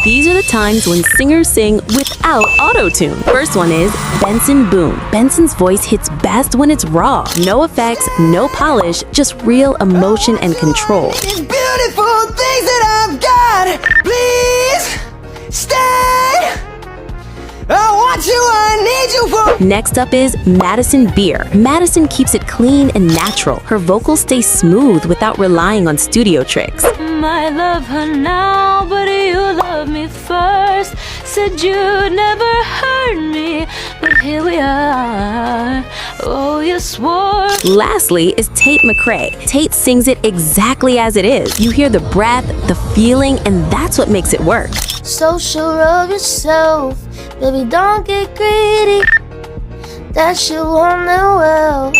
These are the times when singers sing without auto-tune. First one is Benson Boone. Benson's voice hits best when it's raw. No effects, no polish, just real emotion and control. These beautiful things that I've got, please stay. I want you, I need you for. Next up is Madison Beer. Madison keeps it clean and natural. Her vocals stay smooth without relying on studio tricks. I love her now, but you love me first. Said you'd never hurt me, but here we are. Oh, you swore. Lastly is Tate McRae. Tate sings it exactly as it is. You hear the breath, the feeling, and that's what makes it work. So sure of yourself, baby, don't get greedy. That you want it well.